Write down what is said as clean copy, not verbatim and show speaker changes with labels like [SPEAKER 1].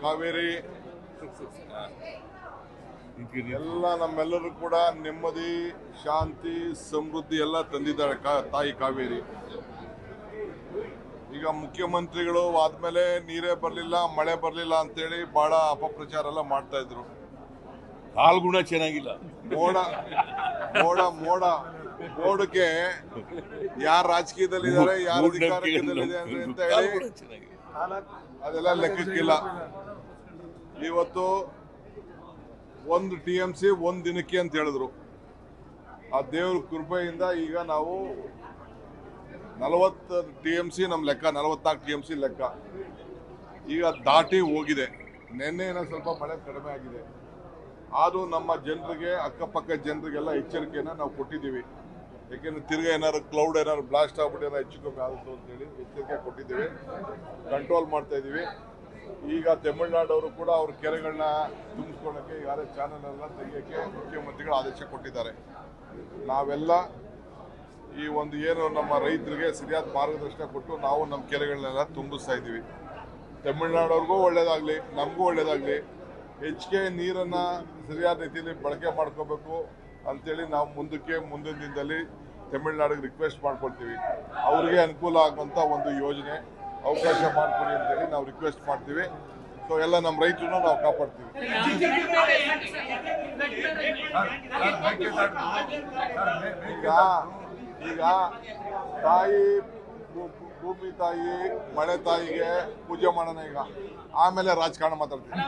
[SPEAKER 1] ಕಾವೇರಿ ಎಲ್ಲ ನಮ್ಮೆಲ್ಲರೂ ಕೂಡ ನೆಮ್ಮದಿ, ಶಾಂತಿ, ಸಮೃದ್ಧಿ ಎಲ್ಲ ತಂದಿದ್ದಾಳೆ ತಾಯಿ ಕಾವೇರಿ. ಈಗ ಮುಖ್ಯಮಂತ್ರಿಗಳು ಆದ್ಮೇಲೆ ನೀರೇ ಬರಲಿಲ್ಲ, ಮಳೆ ಬರಲಿಲ್ಲ ಅಂತೇಳಿ ಬಹಳ ಅಪಪ್ರಚಾರ ಎಲ್ಲ ಮಾಡ್ತಾ ಇದ್ರು.
[SPEAKER 2] ಕಾಲ್ಗುಣ ಚೆನ್ನಾಗಿಲ್ಲ.
[SPEAKER 1] ಮೋಡ ಮೋಡ ಮೋಡ ಮೋಡಕ್ಕೆ ಯಾರು ರಾಜಕೀಯದಲ್ಲಿದ್ದಾರೆ, ಯಾರು ಅಧಿಕಾರದಲ್ಲಿದೆ ಅಂತ ಹೇಳಿ ಅದೆಲ್ಲ ಲೆಕ್ಕಕ್ಕಿಲ್ಲ. ಇವತ್ತು 1 TMC 1 ದಿನಕ್ಕೆ ಅಂತ ಹೇಳಿದ್ರು. ಆ ದೇವ್ರ ಕೃಪೆಯಿಂದ ಈಗ ನಾವು 40 TMC ನಮ್ಮ ಲೆಕ್ಕ, 44 TMC ಲೆಕ್ಕ ಈಗ ದಾಟಿ ಹೋಗಿದೆ. ನಿನ್ನೆ ಸ್ವಲ್ಪ ಮಳೆ ಕಡಿಮೆ ಆಗಿದೆ. ಆದರೂ ನಮ್ಮ ಜನರಿಗೆ, ಅಕ್ಕಪಕ್ಕ ಜನರಿಗೆಲ್ಲ ಎಚ್ಚರಿಕೆಯನ್ನು ನಾವು ಕೊಟ್ಟಿದ್ದೀವಿ. ಯಾಕೆಂದ್ರೆ ತಿರ್ಗಾ ಏನಾದ್ರು ಕ್ಲೌಡ್ ಏನಾದ್ರು ಬ್ಲಾಸ್ಟ್ ಆಗ್ಬಿಟ್ಟು ಏನಾದ್ರು ಹೆಚ್ಚು ಕಮ್ಮಿ ಆಗುತ್ತೆ ಅಂತೇಳಿ ಎಚ್ಚರಿಕೆ ಕೊಟ್ಟಿದ್ದೀವಿ, ಕಂಟ್ರೋಲ್ ಮಾಡ್ತಾ ಇದ್ದೀವಿ. ಈಗ ತಮಿಳುನಾಡವರು ಕೂಡ ಅವ್ರ ಕೆರೆಗಳನ್ನ ತುಂಬಿಸ್ಕೊಳ್ಳೋಕ್ಕೆ ಯಾರೇ ಚಾನಲ್ ಎಲ್ಲ ತೆಗಿಯೋಕ್ಕೆ ಮುಖ್ಯಮಂತ್ರಿಗಳು ಆದೇಶ ಕೊಟ್ಟಿದ್ದಾರೆ. ನಾವೆಲ್ಲ ಈ ಒಂದು ಏನು ನಮ್ಮ ರೈತರಿಗೆ ಸರಿಯಾದ ಮಾರ್ಗದರ್ಶನ ಕೊಟ್ಟು ನಾವು ನಮ್ಮ ಕೆರೆಗಳನ್ನೆಲ್ಲ ತುಂಬಿಸ್ತಾ ಇದ್ದೀವಿ. ತಮಿಳುನಾಡವ್ರಿಗೂ ಒಳ್ಳೇದಾಗಲಿ, ನಮಗೂ ಒಳ್ಳೇದಾಗಲಿ. ಹೆಚ್ಚಿಗೆ ನೀರನ್ನು ಸರಿಯಾದ ರೀತಿಯಲ್ಲಿ ಬಳಕೆ ಮಾಡ್ಕೋಬೇಕು ಅಂತೇಳಿ ನಾವು ಮುಂದಿನ ದಿನದಲ್ಲಿ ತಮಿಳುನಾಡಿಗೆ ರಿಕ್ವೆಸ್ಟ್ ಮಾಡ್ಕೊಳ್ತೀವಿ. ಅವ್ರಿಗೆ ಅನುಕೂಲ ಆಗುವಂಥ ಒಂದು ಯೋಜನೆ ಅವಕಾಶ ಮಾಡಿಕೊಡಿ ಅಂತೇಳಿ ನಾವು ರಿಕ್ವೆಸ್ಟ್ ಮಾಡ್ತೀವಿ. ಸೊ ಎಲ್ಲ ನಮ್ಮ ರೈತರನ್ನು ನಾವು ಕಾಪಾಡ್ತೀವಿ. ಈಗ ತಾಯಿ, ಭೂಮಿ ತಾಯಿ, ಮಳೆ ತಾಯಿಗೆ ಪೂಜೆ ಮಾಡೋಣ. ಈಗ ಆಮೇಲೆ ರಾಜಕಾರಣ ಮಾತಾಡ್ತೀವಿ.